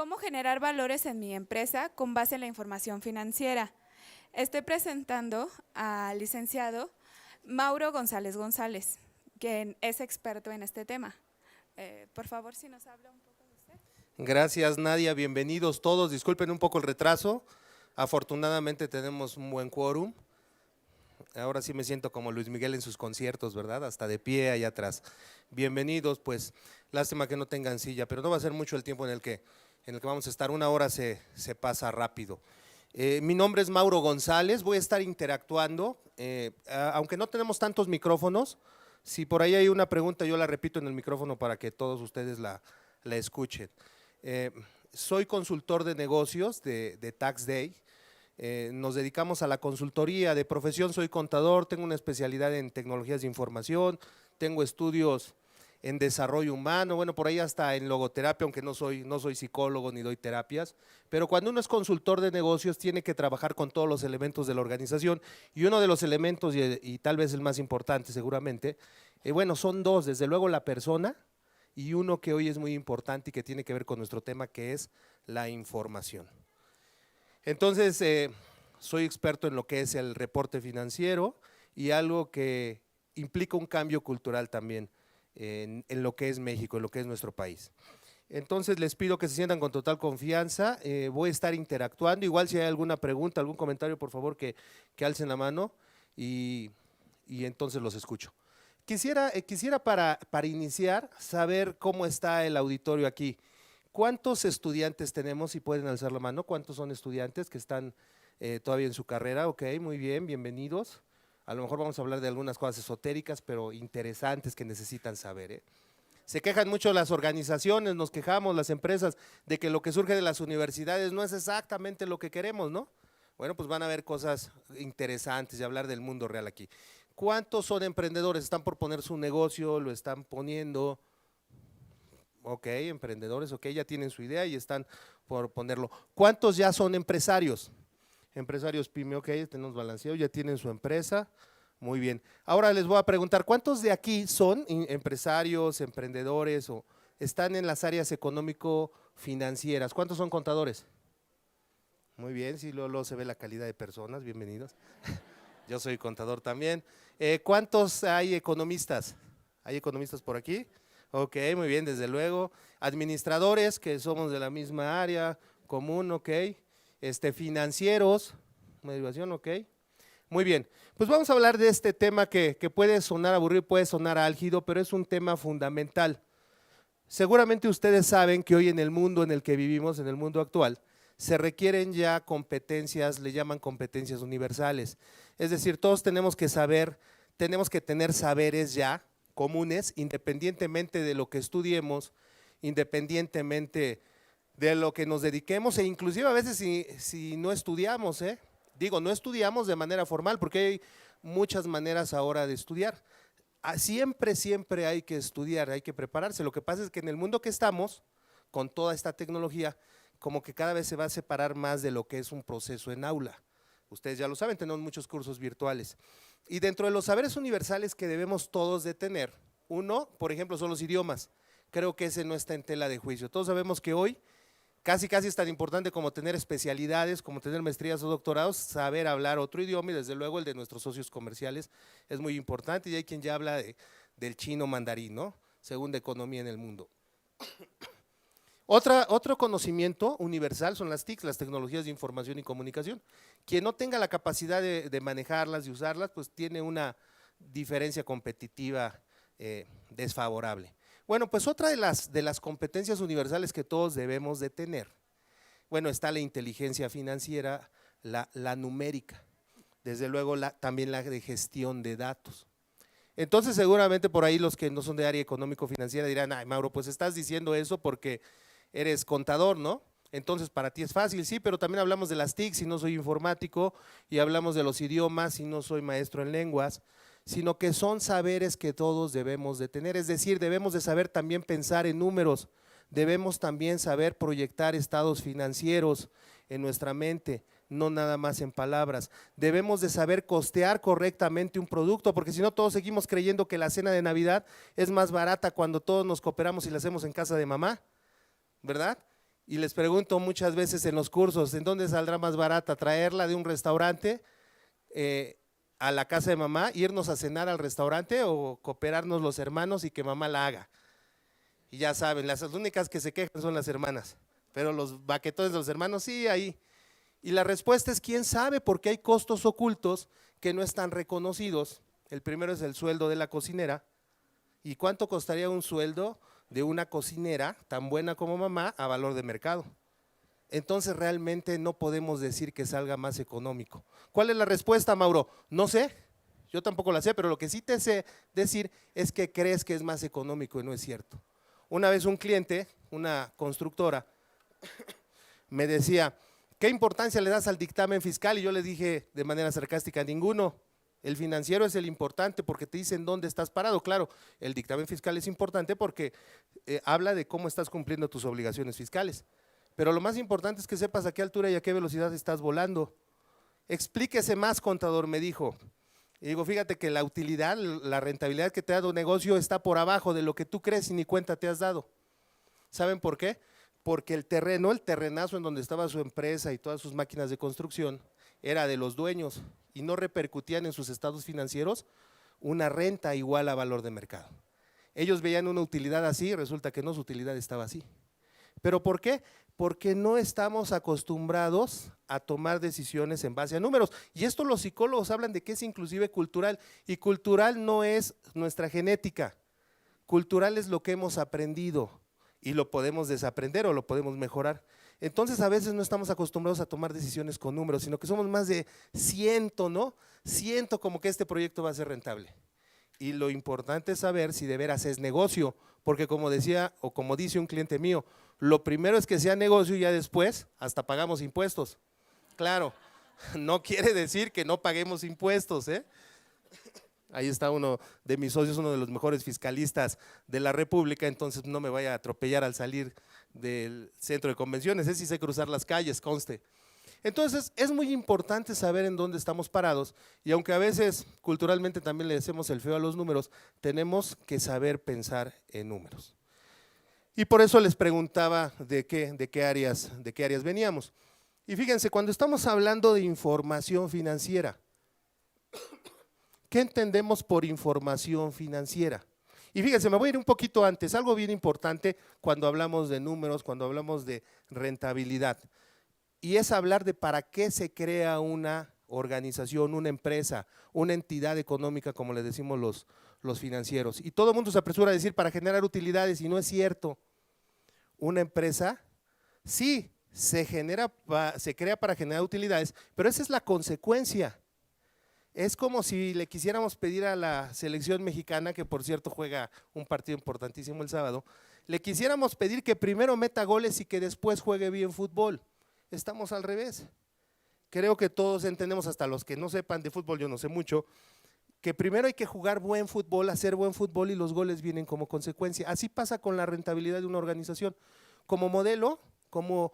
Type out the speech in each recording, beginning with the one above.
¿Cómo generar valores en mi empresa con base en la información financiera? Estoy presentando al licenciado Mauro González González, quien es experto en este tema. Por favor, si nos habla un poco de usted. Gracias, Nadia. Bienvenidos todos. Disculpen un poco el retraso. Afortunadamente tenemos un buen quórum. Ahora sí me siento como Luis Miguel en sus conciertos, ¿verdad? Hasta de pie allá atrás. Bienvenidos, pues lástima que no tengan silla, pero no va a ser mucho el tiempo en el que vamos a estar. Una hora se pasa rápido. Mi nombre es Mauro González, voy a estar interactuando, aunque no tenemos tantos micrófonos. Si por ahí hay una pregunta, yo la repito en el micrófono para que todos ustedes la escuchen. Soy consultor de negocios de Tax Day. Nos dedicamos a la consultoría. De profesión soy contador, tengo una especialidad en tecnologías de información, tengo estudios en desarrollo humano, bueno, por ahí hasta en logoterapia, aunque no soy psicólogo ni doy terapias, pero cuando uno es consultor de negocios tiene que trabajar con todos los elementos de la organización, y uno de los elementos, y tal vez el más importante seguramente, bueno, son dos: desde luego la persona, y uno que hoy es muy importante y que tiene que ver con nuestro tema, que es la información. Entonces, soy experto en lo que es el reporte financiero y algo que implica un cambio cultural también en lo que es México, en lo que es nuestro país. Entonces les pido que se sientan con total confianza, voy a estar interactuando, igual si hay alguna pregunta, algún comentario, por favor que alcen la mano y entonces los escucho. Quisiera para iniciar saber cómo está el auditorio aquí. ¿Cuántos estudiantes tenemos? Si pueden alzar la mano, ¿cuántos son estudiantes que están todavía en su carrera? Ok, muy bien, bienvenidos. A lo mejor vamos a hablar de algunas cosas esotéricas, pero interesantes que necesitan saber. Se quejan mucho las organizaciones, nos quejamos las empresas de que lo que surge de las universidades no es exactamente lo que queremos, ¿no? Bueno, pues van a ver cosas interesantes y hablar del mundo real aquí. ¿Cuántos son emprendedores? ¿Están por poner su negocio? ¿Lo están poniendo? Ok, emprendedores, ok, ya tienen su idea y están por ponerlo. ¿Cuántos ya son empresarios? Empresarios pyme, ok, tenemos balanceado, ya tienen su empresa, muy bien. Ahora les voy a preguntar, ¿cuántos de aquí son empresarios, emprendedores o están en las áreas económico-financieras? ¿Cuántos son contadores? Muy bien, sí, luego se ve la calidad de personas, bienvenidos. Yo soy contador también. ¿Cuántos hay economistas? ¿Hay economistas por aquí? Ok, muy bien, desde luego. Administradores, que somos de la misma área común, ok. Financieros, derivación, ok. Muy bien, pues vamos a hablar de este tema que puede sonar aburrido, puede sonar álgido, pero es un tema fundamental. Seguramente ustedes saben que hoy en el mundo en el que vivimos, en el mundo actual, se requieren ya competencias, le llaman competencias universales. Es decir, todos tenemos que saber, tenemos que tener saberes ya comunes, independientemente de lo que estudiemos, independientemente de lo que nos dediquemos, e inclusive a veces si no estudiamos, digo, no estudiamos de manera formal, porque hay muchas maneras ahora de estudiar. Siempre hay que estudiar, hay que prepararse. Lo que pasa es que en el mundo que estamos, con toda esta tecnología, como que cada vez se va a separar más de lo que es un proceso en aula. Ustedes ya lo saben, tenemos muchos cursos virtuales. Y dentro de los saberes universales que debemos todos de tener, uno, por ejemplo, son los idiomas. Creo que ese no está en tela de juicio. Todos sabemos que hoy casi es tan importante como tener especialidades, como tener maestrías o doctorados, saber hablar otro idioma, y desde luego el de nuestros socios comerciales es muy importante, y hay quien ya habla del chino mandarín, ¿no? Segunda economía en el mundo. Otro conocimiento universal son las TIC, las tecnologías de información y comunicación. Quien no tenga la capacidad de manejarlas, de usarlas, pues tiene una diferencia competitiva desfavorable. Bueno, pues otra de las competencias universales que todos debemos de tener, bueno, está la inteligencia financiera, la numérica, desde luego también la de gestión de datos. Entonces seguramente por ahí los que no son de área económico-financiera dirán, ay Mauro, pues estás diciendo eso porque eres contador, ¿no? Entonces para ti es fácil, sí, pero también hablamos de las TIC si no soy informático, y hablamos de los idiomas si no soy maestro en lenguas, sino que son saberes que todos debemos de tener, es decir, debemos de saber también pensar en números, debemos también saber proyectar estados financieros en nuestra mente, no nada más en palabras. Debemos de saber costear correctamente un producto, porque si no todos seguimos creyendo que la cena de Navidad es más barata cuando todos nos cooperamos y la hacemos en casa de mamá, ¿verdad? Y les pregunto muchas veces en los cursos, ¿en dónde saldrá más barata? ¿Traerla de un restaurante a la casa de mamá, irnos a cenar al restaurante o cooperarnos los hermanos y que mamá la haga? Y ya saben, las únicas que se quejan son las hermanas, pero los baquetones de los hermanos sí, ahí. Y la respuesta es quién sabe, porque hay costos ocultos que no están reconocidos. El primero es el sueldo de la cocinera. ¿Y cuánto costaría un sueldo de una cocinera tan buena como mamá a valor de mercado? Entonces realmente no podemos decir que salga más económico. ¿Cuál es la respuesta, Mauro? No sé, yo tampoco la sé, pero lo que sí te sé decir es que crees que es más económico y no es cierto. Una vez un cliente, una constructora, me decía, ¿qué importancia le das al dictamen fiscal? Y yo le dije de manera sarcástica, ninguno. El financiero es el importante porque te dicen dónde estás parado. Claro, el dictamen fiscal es importante porque habla de cómo estás cumpliendo tus obligaciones fiscales. Pero lo más importante es que sepas a qué altura y a qué velocidad estás volando. Explíquese más, contador, me dijo. Y digo, fíjate que la utilidad, la rentabilidad que te da tu negocio está por abajo de lo que tú crees y ni cuenta te has dado. ¿Saben por qué? Porque el terreno, el terrenazo en donde estaba su empresa y todas sus máquinas de construcción, era de los dueños y no repercutían en sus estados financieros una renta igual a valor de mercado. Ellos veían una utilidad así y resulta que no, su utilidad estaba así. ¿Pero por qué? Porque no estamos acostumbrados a tomar decisiones en base a números. Y esto los psicólogos hablan de que es inclusive cultural, y cultural no es nuestra genética, cultural es lo que hemos aprendido y lo podemos desaprender o lo podemos mejorar. Entonces a veces no estamos acostumbrados a tomar decisiones con números, sino que somos más de siento, ¿no? Siento como que este proyecto va a ser rentable. Y lo importante es saber si de veras es negocio, porque como decía o como dice un cliente mío, lo primero es que sea negocio y ya después hasta pagamos impuestos. Claro, no quiere decir que no paguemos impuestos, ¿eh? Ahí está uno de mis socios, uno de los mejores fiscalistas de la República, entonces no me vaya a atropellar al salir del centro de convenciones, sí sé cruzar las calles, conste. Entonces es muy importante saber en dónde estamos parados, y aunque a veces culturalmente también le hacemos el feo a los números, tenemos que saber pensar en números. Y por eso les preguntaba de qué áreas veníamos. Y fíjense, cuando estamos hablando de información financiera, ¿qué entendemos por información financiera? Y fíjense, me voy a ir un poquito antes, algo bien importante cuando hablamos de números, cuando hablamos de rentabilidad. Y es hablar de para qué se crea una organización, una empresa, una entidad económica, como le decimos los financieros. Y todo el mundo se apresura a decir para generar utilidades, y no es cierto. Una empresa, sí, se crea para generar utilidades, pero esa es la consecuencia. Es como si le quisiéramos pedir a la selección mexicana, que por cierto juega un partido importantísimo el sábado, le quisiéramos pedir que primero meta goles y que después juegue bien fútbol. Estamos al revés. Creo que todos entendemos, hasta los que no sepan de fútbol, yo no sé mucho, que primero hay que jugar buen fútbol, hacer buen fútbol, y los goles vienen como consecuencia. Así pasa con la rentabilidad de una organización. Como modelo, como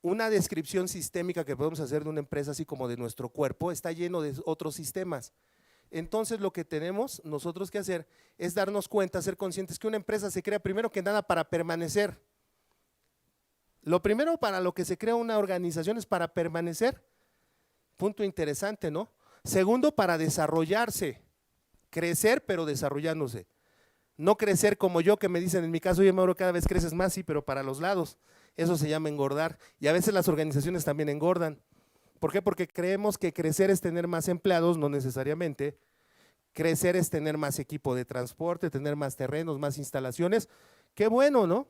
una descripción sistémica que podemos hacer de una empresa, así como de nuestro cuerpo, está lleno de otros sistemas. Entonces lo que tenemos nosotros que hacer es darnos cuenta, ser conscientes que una empresa se crea primero que nada para permanecer. Lo primero para lo que se crea una organización es para permanecer. Punto interesante, ¿no? Segundo, para desarrollarse, crecer pero desarrollándose. No crecer como yo, que me dicen en mi caso, oye Mauro, cada vez creces más, sí, pero para los lados. Eso se llama engordar, y a veces las organizaciones también engordan. ¿Por qué? Porque creemos que crecer es tener más empleados, no necesariamente. Crecer es tener más equipo de transporte, tener más terrenos, más instalaciones. Qué bueno, ¿no?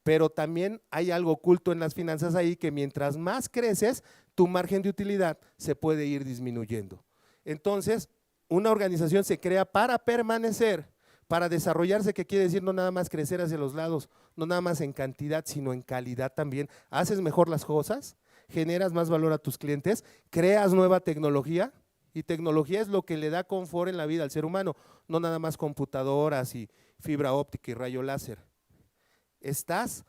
Pero también hay algo oculto en las finanzas ahí, que mientras más creces, tu margen de utilidad se puede ir disminuyendo. Entonces, una organización se crea para permanecer, para desarrollarse, que quiere decir no nada más crecer hacia los lados, no nada más en cantidad, sino en calidad también. Haces mejor las cosas, generas más valor a tus clientes, creas nueva tecnología, y tecnología es lo que le da confort en la vida al ser humano, no nada más computadoras y fibra óptica y rayo láser. Estás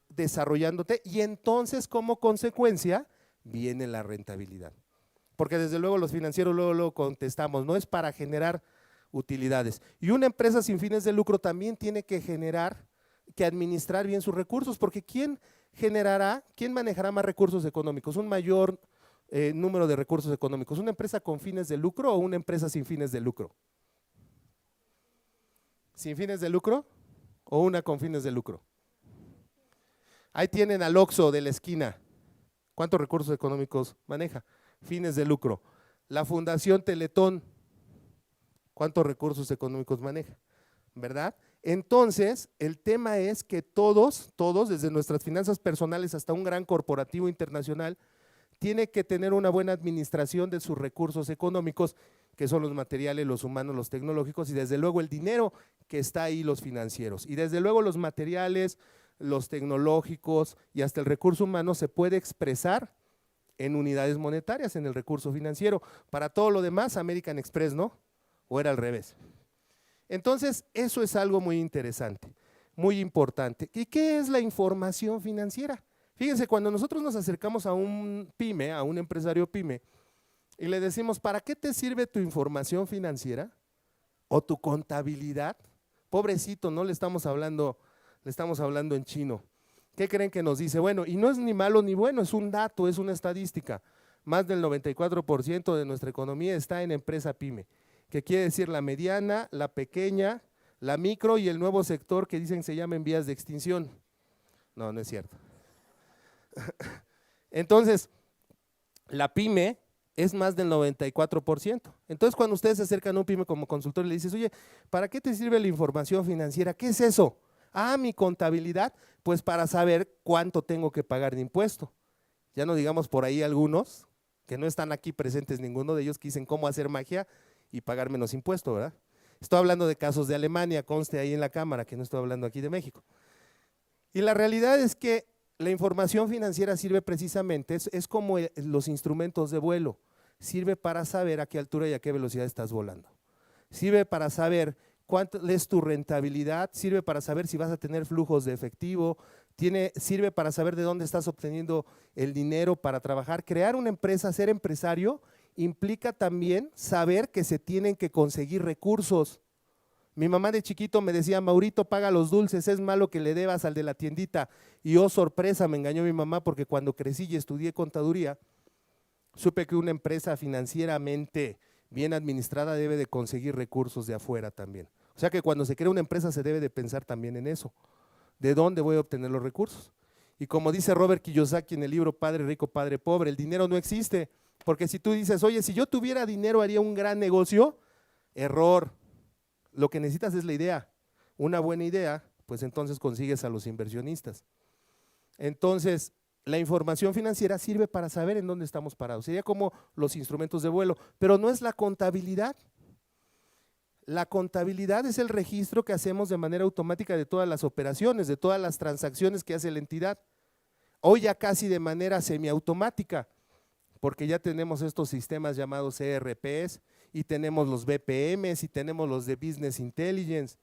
desarrollándote, y entonces como consecuencia viene la rentabilidad. Porque desde luego los financieros luego contestamos, no es para generar utilidades. Y una empresa sin fines de lucro también tiene que administrar bien sus recursos, porque ¿quién generará, quién manejará más recursos económicos, un mayor número de recursos económicos, una empresa con fines de lucro o una empresa sin fines de lucro. ¿Sin fines de lucro o una con fines de lucro? Ahí tienen al Oxxo de la esquina. ¿Cuántos recursos económicos maneja? Fines de lucro. La Fundación Teletón, ¿cuántos recursos económicos maneja? ¿Verdad? Entonces, el tema es que todos, desde nuestras finanzas personales hasta un gran corporativo internacional, tiene que tener una buena administración de sus recursos económicos, que son los materiales, los humanos, los tecnológicos, y desde luego el dinero que está ahí, los financieros. Y desde luego los materiales, los tecnológicos y hasta el recurso humano se puede expresar en unidades monetarias, en el recurso financiero. Para todo lo demás, American Express, ¿no? ¿O era al revés? Entonces, eso es algo muy interesante, muy importante. ¿Y qué es la información financiera? Fíjense, cuando nosotros nos acercamos a un pyme, a un empresario pyme, y le decimos, ¿para qué te sirve tu información financiera o tu contabilidad? Pobrecito, no le estamos hablando en chino. ¿Qué creen que nos dice? Bueno, y no es ni malo ni bueno, es un dato, es una estadística. Más del 94% de nuestra economía está en empresa pyme, que quiere decir la mediana, la pequeña, la micro y el nuevo sector que dicen se llama en vías de extinción. No, no es cierto. Entonces, la pyme es más del 94%. Entonces, cuando ustedes se acercan a un pyme como consultor y le dices, oye, ¿para qué te sirve la información financiera? ¿Qué es eso? Ah, mi contabilidad, pues para saber cuánto tengo que pagar de impuesto. Ya no digamos por ahí algunos, que no están aquí presentes ninguno de ellos, que dicen cómo hacer magia y pagar menos impuesto, ¿verdad? Estoy hablando de casos de Alemania, conste ahí en la cámara, que no estoy hablando aquí de México. Y la realidad es que la información financiera sirve precisamente, es como los instrumentos de vuelo, sirve para saber a qué altura y a qué velocidad estás volando. Sirve para saber cuánto es tu rentabilidad, sirve para saber si vas a tener flujos de efectivo, sirve para saber de dónde estás obteniendo el dinero para trabajar. Crear una empresa, ser empresario, implica también saber que se tienen que conseguir recursos. Mi mamá de chiquito me decía, Maurito, paga los dulces, es malo que le debas al de la tiendita. Y oh, sorpresa, me engañó mi mamá porque cuando crecí y estudié contaduría, supe que una empresa financieramente bien administrada debe de conseguir recursos de afuera también. O sea que cuando se crea una empresa se debe de pensar también en eso. ¿De dónde voy a obtener los recursos? Y como dice Robert Kiyosaki en el libro Padre Rico, Padre Pobre, el dinero no existe. Porque si tú dices, oye, si yo tuviera dinero haría un gran negocio, error. Lo que necesitas es la idea. Una buena idea, pues entonces consigues a los inversionistas. Entonces, la información financiera sirve para saber en dónde estamos parados. Sería como los instrumentos de vuelo, pero no es la contabilidad. La contabilidad es el registro que hacemos de manera automática de todas las operaciones, de todas las transacciones que hace la entidad. Hoy ya casi de manera semiautomática, porque ya tenemos estos sistemas llamados ERPs y tenemos los BPMs y tenemos los de Business Intelligence.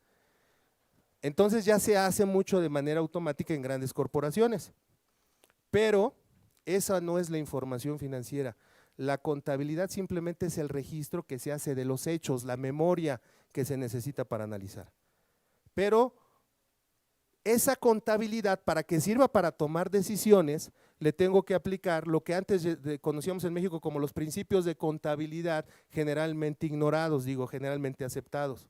Entonces ya se hace mucho de manera automática en grandes corporaciones, pero esa no es la información financiera. La contabilidad simplemente es el registro que se hace de los hechos, la memoria que se necesita para analizar. Pero esa contabilidad, para que sirva para tomar decisiones, le tengo que aplicar lo que antes conocíamos en México como los principios de contabilidad generalmente ignorados, generalmente aceptados.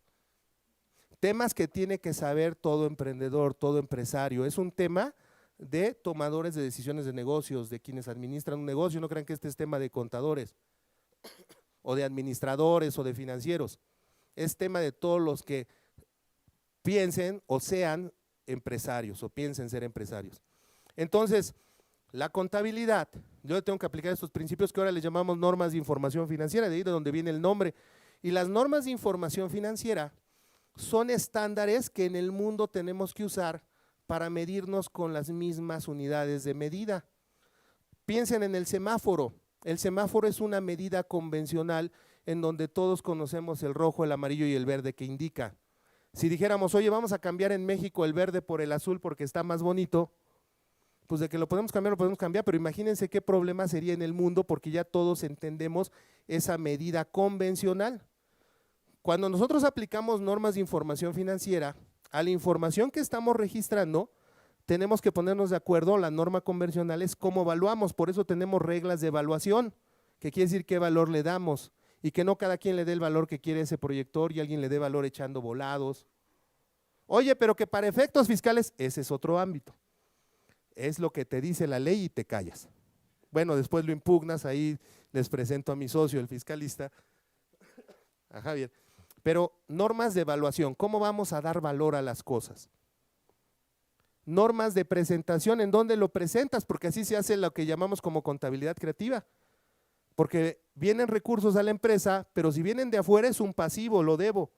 Temas que tiene que saber todo emprendedor, todo empresario. Es un tema de tomadores de decisiones de negocios, de quienes administran un negocio. No crean que este es tema de contadores o de administradores o de financieros. Es tema de todos los que piensen o sean empresarios o piensen ser empresarios. Entonces, la contabilidad, yo tengo que aplicar estos principios que ahora les llamamos normas de información financiera, de ahí de donde viene el nombre. Y las normas de información financiera son estándares que en el mundo tenemos que usar para medirnos con las mismas unidades de medida. Piensen en el semáforo. El semáforo es una medida convencional en donde todos conocemos el rojo, el amarillo y el verde que indica. Si dijéramos, oye, vamos a cambiar en México el verde por el azul porque está más bonito, pues de que lo podemos cambiar, pero imagínense qué problema sería en el mundo porque ya todos entendemos esa medida convencional. Cuando nosotros aplicamos normas de información financiera, a la información que estamos registrando, tenemos que ponernos de acuerdo, la norma convencional es cómo evaluamos, por eso tenemos reglas de evaluación, que quiere decir qué valor le damos, y que no cada quien le dé el valor que quiere ese proyector y alguien le dé valor echando volados. Oye, pero que para efectos fiscales, ese es otro ámbito. Es lo que te dice la ley y te callas. Bueno, después lo impugnas, ahí les presento a mi socio, el fiscalista, a Javier. Pero normas de evaluación, ¿cómo vamos a dar valor a las cosas? Normas de presentación, ¿en dónde lo presentas? Porque así se hace lo que llamamos como contabilidad creativa. Porque vienen recursos a la empresa, pero si vienen de afuera es un pasivo, lo debo.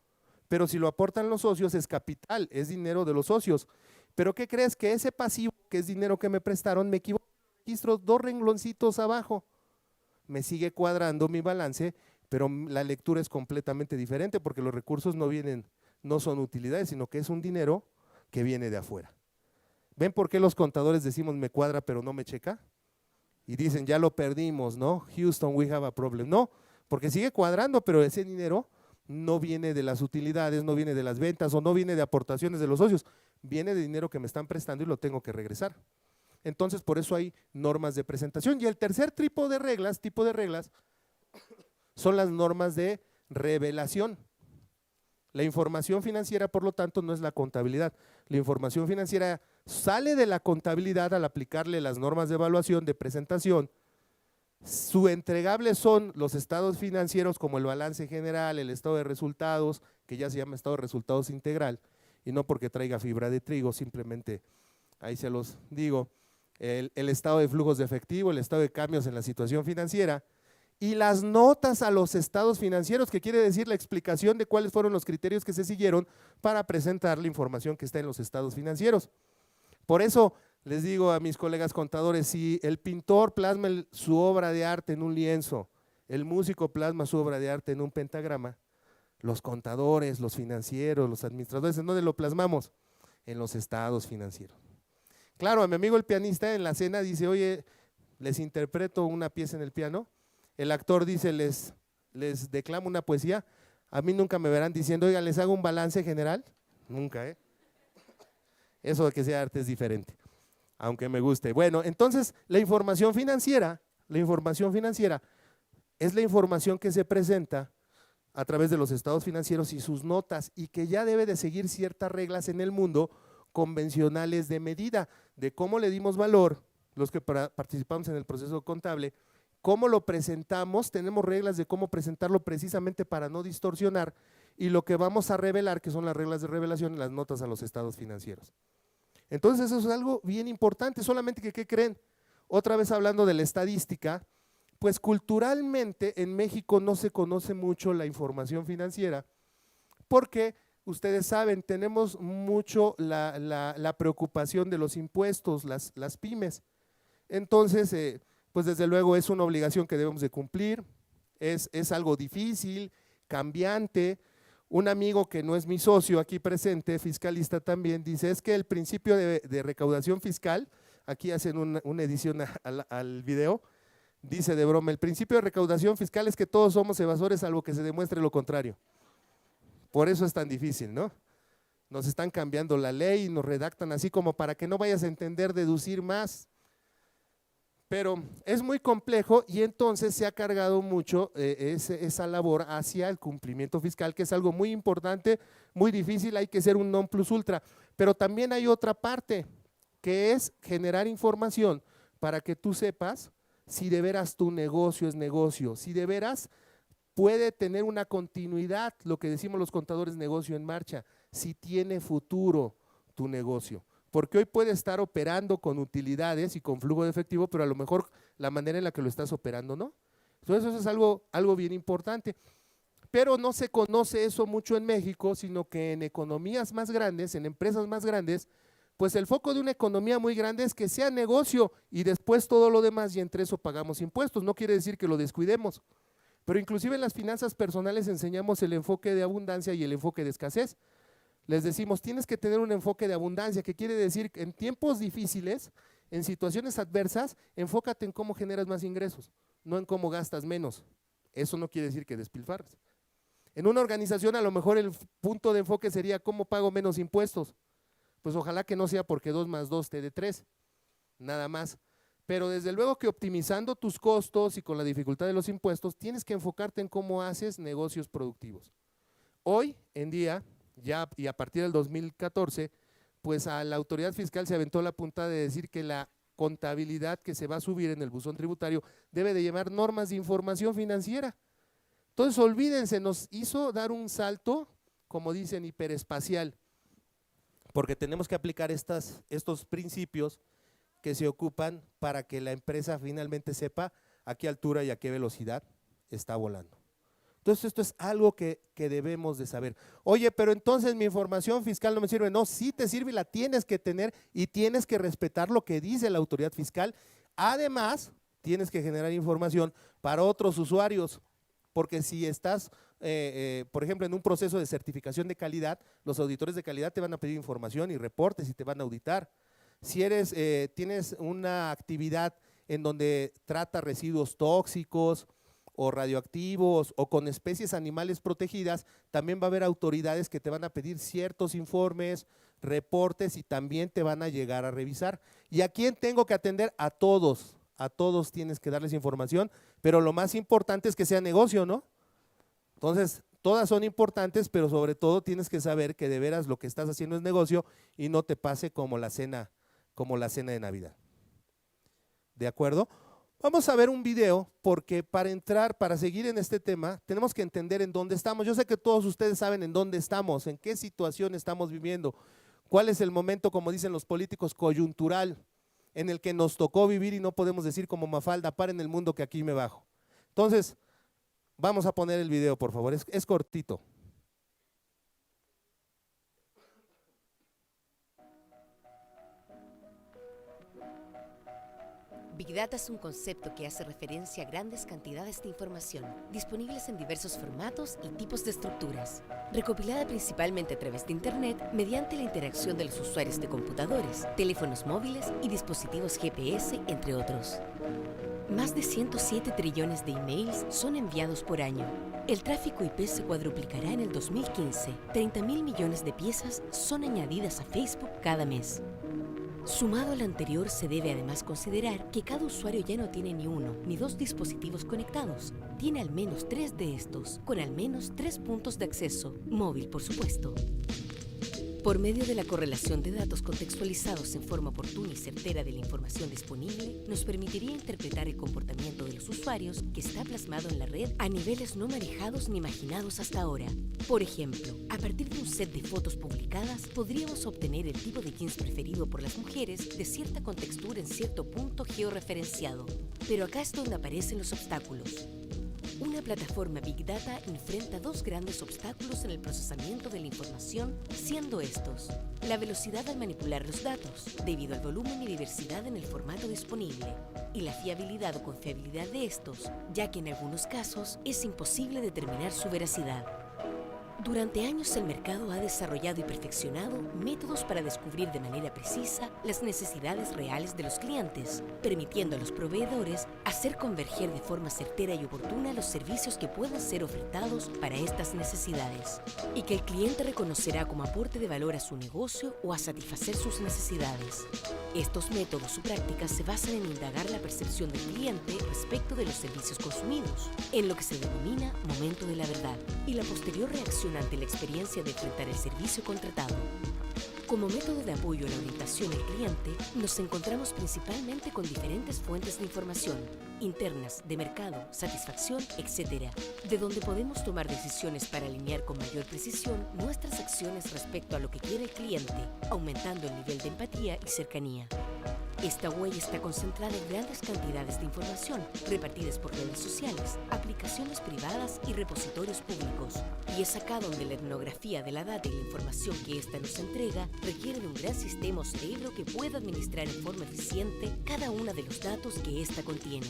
Pero si lo aportan los socios es capital, es dinero de los socios. Pero ¿qué crees? Que ese pasivo, que es dinero que me prestaron, me equivoco, registro 2 rengloncitos abajo. Me sigue cuadrando mi balance, pero la lectura es completamente diferente porque los recursos no son utilidades, sino que es un dinero que viene de afuera. ¿Ven por qué los contadores decimos me cuadra pero no me checa? Y dicen ya lo perdimos, ¿no? Houston, we have a problem. No, porque sigue cuadrando, pero ese dinero no viene de las utilidades, no viene de las ventas o no viene de aportaciones de los socios, viene de dinero que me están prestando y lo tengo que regresar. Entonces, por eso hay normas de presentación. Y el tercer tipo de reglas son las normas de revelación. La información financiera, por lo tanto, no es la contabilidad. La información financiera sale de la contabilidad al aplicarle las normas de evaluación, de presentación. Su entregable son los estados financieros como el balance general, el estado de resultados, que ya se llama estado de resultados integral, y no porque traiga fibra de trigo, simplemente ahí se los digo, el estado de flujos de efectivo, el estado de cambios en la situación financiera, y las notas a los estados financieros, que quiere decir la explicación de cuáles fueron los criterios que se siguieron para presentar la información que está en los estados financieros. Por eso les digo a mis colegas contadores, si el pintor plasma su obra de arte en un lienzo, el músico plasma su obra de arte en un pentagrama, los contadores, los financieros, los administradores, ¿en dónde lo plasmamos? En los estados financieros. Claro, a mi amigo el pianista en la cena dice, oye, les interpreto una pieza en el piano, el actor dice, les declamo una poesía, a mí nunca me verán diciendo, oiga, les hago un balance general, nunca, ¿eh? Eso de que sea arte es diferente, aunque me guste. Bueno, entonces la información financiera es la información que se presenta a través de los estados financieros y sus notas y que ya debe de seguir ciertas reglas en el mundo convencionales de medida, de cómo le dimos valor, los que participamos en el proceso contable, cómo lo presentamos, tenemos reglas de cómo presentarlo precisamente para no distorsionar y lo que vamos a revelar, que son las reglas de revelación en las notas a los estados financieros. Entonces eso es algo bien importante, solamente que ¿qué creen? Otra vez hablando de la estadística, pues culturalmente en México no se conoce mucho la información financiera porque ustedes saben, tenemos mucho la preocupación de los impuestos, las pymes. Entonces, pues desde luego es una obligación que debemos de cumplir, es algo difícil, cambiante. Un amigo que no es mi socio aquí presente, fiscalista también, dice, es que el principio de recaudación fiscal, aquí hacen una edición al video, dice de broma, el principio de recaudación fiscal es que todos somos evasores salvo que se demuestre lo contrario. Por eso es tan difícil, ¿no? Nos están cambiando la ley y nos redactan así como para que no vayas a entender deducir más. Pero es muy complejo y entonces se ha cargado mucho esa labor hacia el cumplimiento fiscal, que es algo muy importante, muy difícil, hay que ser un non plus ultra. Pero también hay otra parte, que es generar información para que tú sepas si de veras tu negocio es negocio, si de veras puede tener una continuidad, lo que decimos los contadores, negocio en marcha, si tiene futuro tu negocio. Porque hoy puede estar operando con utilidades y con flujo de efectivo, pero a lo mejor la manera en la que lo estás operando, ¿no? Entonces eso es algo bien importante. Pero no se conoce eso mucho en México, sino que en economías más grandes, en empresas más grandes, pues el foco de una economía muy grande es que sea negocio y después todo lo demás y entre eso pagamos impuestos. No quiere decir que lo descuidemos, pero inclusive en las finanzas personales enseñamos el enfoque de abundancia y el enfoque de escasez. Les decimos, tienes que tener un enfoque de abundancia, que quiere decir que en tiempos difíciles, en situaciones adversas, enfócate en cómo generas más ingresos, no en cómo gastas menos. Eso no quiere decir que despilfarres. En una organización a lo mejor el punto de enfoque sería cómo pago menos impuestos, pues ojalá que no sea porque 2 más 2 te dé 3, nada más. Pero desde luego que optimizando tus costos y con la dificultad de los impuestos, tienes que enfocarte en cómo haces negocios productivos. Hoy en día, ya y a partir del 2014, pues a la autoridad fiscal se aventó la punta de decir que la contabilidad que se va a subir en el buzón tributario debe de llevar normas de información financiera. Entonces, olvídense, nos hizo dar un salto, como dicen, hiperespacial, porque tenemos que aplicar estos principios que se ocupan para que la empresa finalmente sepa a qué altura y a qué velocidad está volando. Entonces, esto es algo que debemos de saber. Oye, pero entonces mi información fiscal no me sirve. No, sí te sirve y la tienes que tener y tienes que respetar lo que dice la autoridad fiscal. Además, tienes que generar información para otros usuarios, porque si estás, por ejemplo, en un proceso de certificación de calidad, los auditores de calidad te van a pedir información y reportes y te van a auditar. Si tienes una actividad en donde trata residuos tóxicos o radioactivos o con especies animales protegidas, también va a haber autoridades que te van a pedir ciertos informes, reportes y también te van a llegar a revisar. ¿Y a quién tengo que atender? A todos tienes que darles información, pero lo más importante es que sea negocio, ¿no? Entonces, todas son importantes, pero sobre todo tienes que saber que de veras lo que estás haciendo es negocio y no te pase como la cena de Navidad. ¿De acuerdo? Vamos a ver un video porque para seguir en este tema, tenemos que entender en dónde estamos. Yo sé que todos ustedes saben en dónde estamos, en qué situación estamos viviendo, cuál es el momento, como dicen los políticos, coyuntural, en el que nos tocó vivir y no podemos decir como Mafalda, paren el mundo que aquí me bajo. Entonces, vamos a poner el video, por favor, es cortito. Big Data es un concepto que hace referencia a grandes cantidades de información, disponibles en diversos formatos y tipos de estructuras, recopilada principalmente a través de Internet mediante la interacción de los usuarios de computadores, teléfonos móviles y dispositivos GPS, entre otros. Más de 107 trillones de emails son enviados por año. El tráfico IP se cuadruplicará en el 2015. 30.000 millones de piezas son añadidas a Facebook cada mes. Sumado al anterior, se debe además considerar que cada usuario ya no tiene ni uno ni dos dispositivos conectados. Tiene al menos 3 de estos, con al menos 3 puntos de acceso, móvil por supuesto. Por medio de la correlación de datos contextualizados en forma oportuna y certera de la información disponible, nos permitiría interpretar el comportamiento de los usuarios que está plasmado en la red a niveles no manejados ni imaginados hasta ahora. Por ejemplo, a partir de un set de fotos publicadas, podríamos obtener el tipo de jeans preferido por las mujeres de cierta contextura en cierto punto georreferenciado. Pero acá es donde aparecen los obstáculos. Una plataforma Big Data enfrenta 2 grandes obstáculos en el procesamiento de la información, siendo estos: la velocidad al manipular los datos, debido al volumen y diversidad en el formato disponible, y la fiabilidad o confiabilidad de estos, ya que en algunos casos es imposible determinar su veracidad. Durante años el mercado ha desarrollado y perfeccionado métodos para descubrir de manera precisa las necesidades reales de los clientes, permitiendo a los proveedores hacer converger de forma certera y oportuna los servicios que puedan ser ofertados para estas necesidades, y que el cliente reconocerá como aporte de valor a su negocio o a satisfacer sus necesidades. Estos métodos o prácticas se basan en indagar la percepción del cliente respecto de los servicios consumidos, en lo que se denomina momento de la verdad, y la posterior reacción ante la experiencia de enfrentar el servicio contratado. Como método de apoyo a la orientación al cliente, nos encontramos principalmente con diferentes fuentes de información, internas, de mercado, satisfacción, etc., de donde podemos tomar decisiones para alinear con mayor precisión nuestras acciones respecto a lo que quiere el cliente, aumentando el nivel de empatía y cercanía. Esta huella está concentrada en grandes cantidades de información, repartidas por redes sociales, aplicaciones privadas y repositorios públicos. Y es acá donde la etnografía de la data y la información que ésta nos entrega requiere de un gran sistema o cerebro que pueda administrar en forma eficiente cada uno de los datos que ésta contiene.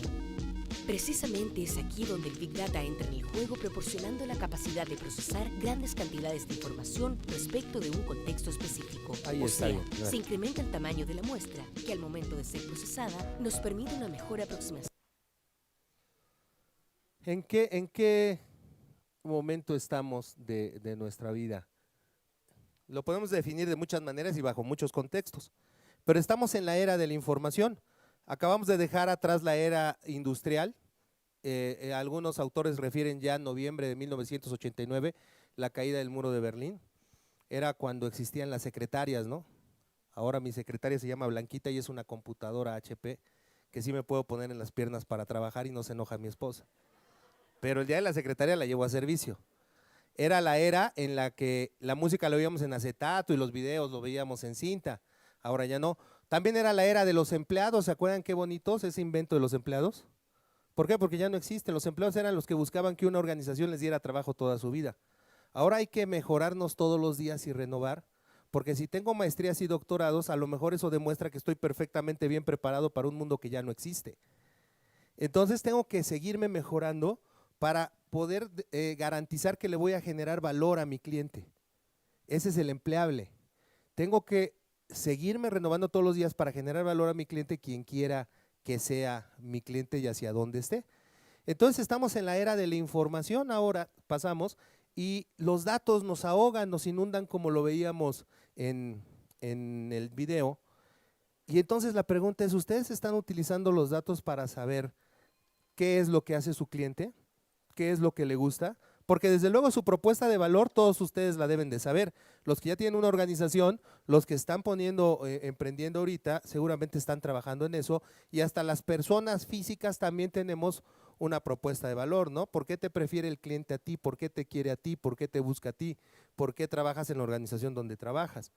Precisamente es aquí donde el Big Data entra en el juego, proporcionando la capacidad de procesar grandes cantidades de información respecto de un contexto específico. Se incrementa el tamaño de la muestra, que al momento de ser procesada nos permite una mejor aproximación. ¿En qué momento estamos de nuestra vida? Lo podemos definir de muchas maneras y bajo muchos contextos, pero estamos en la era de la información. Acabamos de dejar atrás la era industrial. Algunos autores refieren ya a noviembre de 1989, la caída del muro de Berlín. Era cuando existían las secretarias, ¿no? Ahora mi secretaria se llama Blanquita y es una computadora HP que sí me puedo poner en las piernas para trabajar y no se enoja mi esposa. Pero el día de la secretaria la llevo a servicio. Era la era en la que la música la oíamos en acetato y los videos lo veíamos en cinta. Ahora ya no. También era la era de los empleados. ¿Se acuerdan qué bonitos ese invento de los empleados? ¿Por qué? Porque ya no existen. Los empleados eran los que buscaban que una organización les diera trabajo toda su vida. Ahora hay que mejorarnos todos los días y renovar, porque si tengo maestrías y doctorados, a lo mejor eso demuestra que estoy perfectamente bien preparado para un mundo que ya no existe. Entonces tengo que seguirme mejorando para poder garantizar que le voy a generar valor a mi cliente. Ese es el empleable. Tengo que seguirme renovando todos los días para generar valor a mi cliente, quien quiera que sea mi cliente y hacia dónde esté. Entonces estamos en la era de la información, ahora pasamos, y los datos nos ahogan, nos inundan como lo veíamos en el video. Y entonces la pregunta es, ¿ustedes están utilizando los datos para saber qué es lo que hace su cliente? ¿Qué es lo que le gusta? Porque desde luego su propuesta de valor todos ustedes la deben de saber. Los que ya tienen una organización, los que están emprendiendo ahorita, seguramente están trabajando en eso, y hasta las personas físicas también tenemos una propuesta de valor, ¿no? ¿Por qué te prefiere el cliente a ti? ¿Por qué te quiere a ti? ¿Por qué te busca a ti? ¿Por qué trabajas en la organización donde trabajas?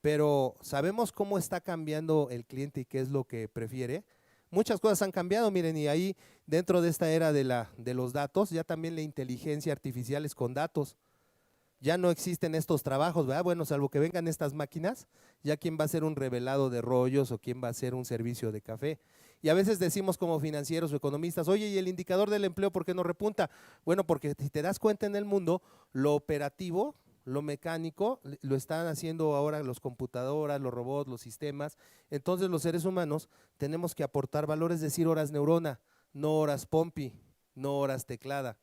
Pero ¿sabemos cómo está cambiando el cliente y qué es lo que prefiere? Muchas cosas han cambiado, miren, y ahí dentro de esta era de los datos, ya también la inteligencia artificial es con datos. Ya no existen estos trabajos, ¿verdad? Bueno, salvo que vengan estas máquinas, ya quién va a hacer un revelado de rollos o quién va a hacer un servicio de café. Y a veces decimos como financieros o economistas, oye, ¿y el indicador del empleo por qué no repunta? Bueno, porque si te das cuenta en el mundo, lo operativo, lo mecánico, lo están haciendo ahora los computadoras, los robots, los sistemas. Entonces los seres humanos tenemos que aportar valor, es decir, horas neurona, no horas pompi, no horas teclada.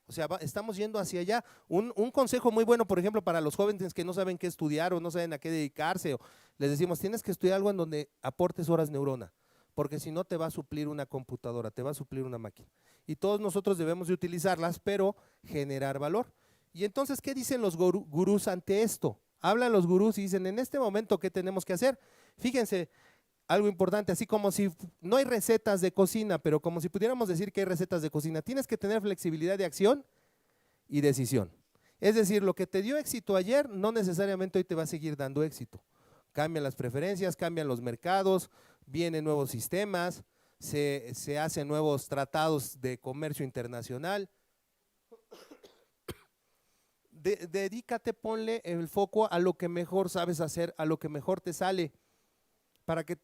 O sea, estamos yendo hacia allá. Un consejo muy bueno, por ejemplo, para los jóvenes que no saben qué estudiar o no saben a qué dedicarse, les decimos, tienes que estudiar algo en donde aportes horas neurona, porque si no te va a suplir una computadora, te va a suplir una máquina. Y todos nosotros debemos de utilizarlas, pero generar valor. Y entonces, ¿qué dicen los gurús ante esto? Hablan los gurús y dicen, en este momento, ¿qué tenemos que hacer? Fíjense, algo importante, así como si no hay recetas de cocina, pero como si pudiéramos decir que hay recetas de cocina, tienes que tener flexibilidad de acción y decisión. Es decir, lo que te dio éxito ayer, no necesariamente hoy te va a seguir dando éxito. Cambian las preferencias, cambian los mercados, vienen nuevos sistemas, se hacen nuevos tratados de comercio internacional. Dedícate, ponle el foco a lo que mejor sabes hacer, a lo que mejor te sale, para que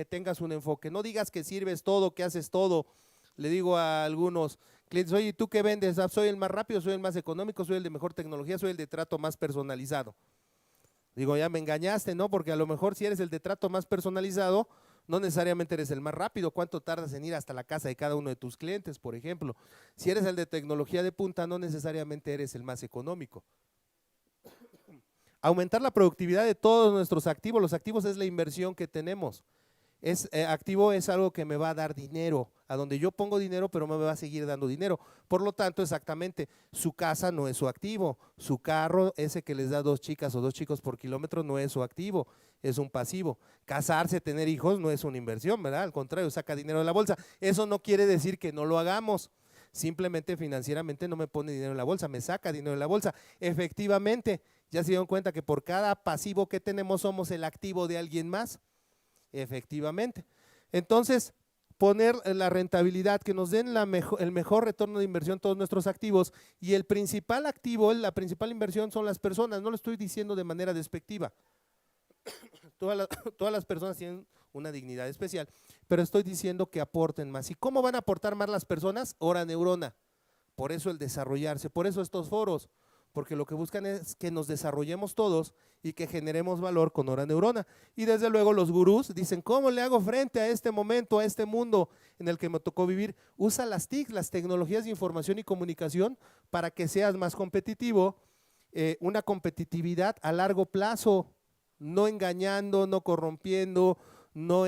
tengas un enfoque. No digas que sirves todo, que haces todo. Le digo a algunos clientes, oye, ¿tú qué vendes? Soy el más rápido, soy el más económico, soy el de mejor tecnología, soy el de trato más personalizado. Digo, ya me engañaste, ¿no? Porque a lo mejor si eres el de trato más personalizado, no necesariamente eres el más rápido. ¿Cuánto tardas en ir hasta la casa de cada uno de tus clientes, por ejemplo? Si eres el de tecnología de punta, no necesariamente eres el más económico. Aumentar la productividad de todos nuestros activos. Los activos es la inversión que tenemos. Activo es algo que me va a dar dinero, a donde yo pongo dinero, pero me va a seguir dando dinero. Por lo tanto, exactamente, su casa no es su activo, su carro, ese que les da 2 chicas o 2 chicos por kilómetro, no es su activo, es un pasivo. Casarse, tener hijos, no es una inversión, ¿verdad? Al contrario, saca dinero de la bolsa. Eso no quiere decir que no lo hagamos. Simplemente financieramente no me pone dinero en la bolsa, me saca dinero en la bolsa. Efectivamente, ya se dieron cuenta que por cada pasivo que tenemos somos el activo de alguien más. Efectivamente. Entonces, poner la rentabilidad, que nos den el mejor retorno de inversión todos nuestros activos, y el principal activo, la principal inversión son las personas. No lo estoy diciendo de manera despectiva. Todas las personas tienen una dignidad especial, pero estoy diciendo que aporten más. ¿Y cómo van a aportar más las personas? Hora neurona. Por eso el desarrollarse, por eso estos foros, porque lo que buscan es que nos desarrollemos todos y que generemos valor con hora neurona. Y desde luego los gurús dicen, ¿cómo le hago frente a este momento, a este mundo en el que me tocó vivir? Usa las TIC, las tecnologías de información y comunicación, para que seas más competitivo, una competitividad a largo plazo, no engañando, no corrompiendo, no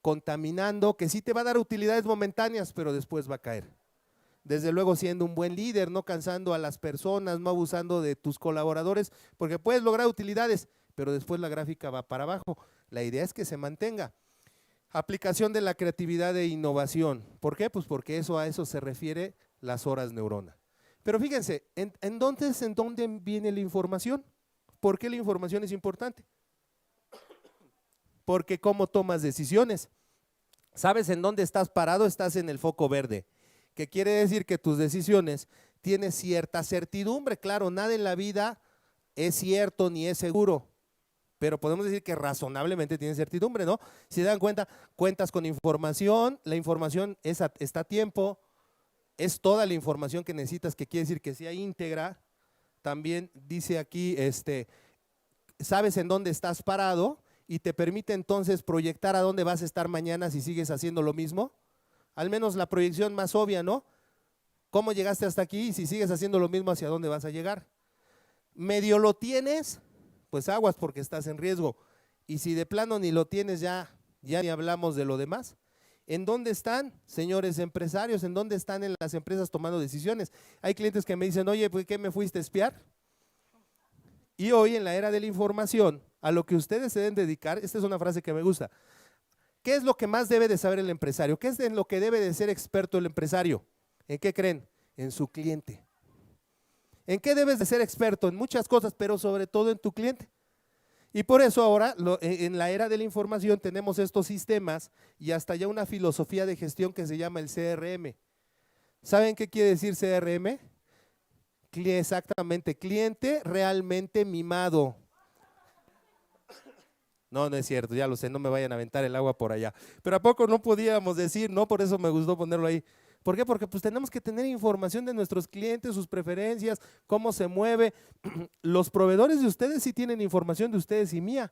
contaminando, que sí te va a dar utilidades momentáneas, pero después va a caer. Desde luego siendo un buen líder, no cansando a las personas, no abusando de tus colaboradores, porque puedes lograr utilidades, pero después la gráfica va para abajo. La idea es que se mantenga. Aplicación de la creatividad e innovación. ¿Por qué? Pues porque a eso se refiere las horas neurona. Pero fíjense, ¿en dónde viene la información? ¿Por qué la información es importante? Porque cómo tomas decisiones. ¿Sabes en dónde estás parado? Estás en el foco verde, que quiere decir que tus decisiones tienen cierta certidumbre. Claro, nada en la vida es cierto ni es seguro, pero podemos decir que razonablemente tiene certidumbre, ¿no? Si se dan cuenta, cuentas con información, la información está a tiempo, es toda la información que necesitas, que quiere decir que sea íntegra. También dice aquí, sabes en dónde estás parado y te permite entonces proyectar a dónde vas a estar mañana si sigues haciendo lo mismo. Al menos la proyección más obvia, ¿no? ¿Cómo llegaste hasta aquí? Y si sigues haciendo lo mismo, ¿hacia dónde vas a llegar? Medio lo tienes, pues aguas porque estás en riesgo. Y si de plano ni lo tienes, ya ni hablamos de lo demás. ¿En dónde están, señores empresarios? ¿En dónde están en las empresas tomando decisiones? Hay clientes que me dicen, oye, ¿por qué me fuiste a espiar? Y hoy en la era de la información, a lo que ustedes se deben dedicar, esta es una frase que me gusta, ¿qué es lo que más debe de saber el empresario? ¿Qué es en lo que debe de ser experto el empresario? ¿En qué creen? En su cliente. ¿En qué debes de ser experto? En muchas cosas, pero sobre todo en tu cliente. Y por eso ahora, en la era de la información, tenemos estos sistemas y hasta ya una filosofía de gestión que se llama el CRM. ¿Saben qué quiere decir CRM? Exactamente, cliente realmente mimado. No, no es cierto, ya lo sé, no me vayan a aventar el agua por allá. Pero ¿a poco no podíamos decir, no? Por eso me gustó ponerlo ahí. ¿Por qué? Porque pues tenemos que tener información de nuestros clientes, sus preferencias, cómo se mueve. Los proveedores de ustedes sí tienen información de ustedes y mía.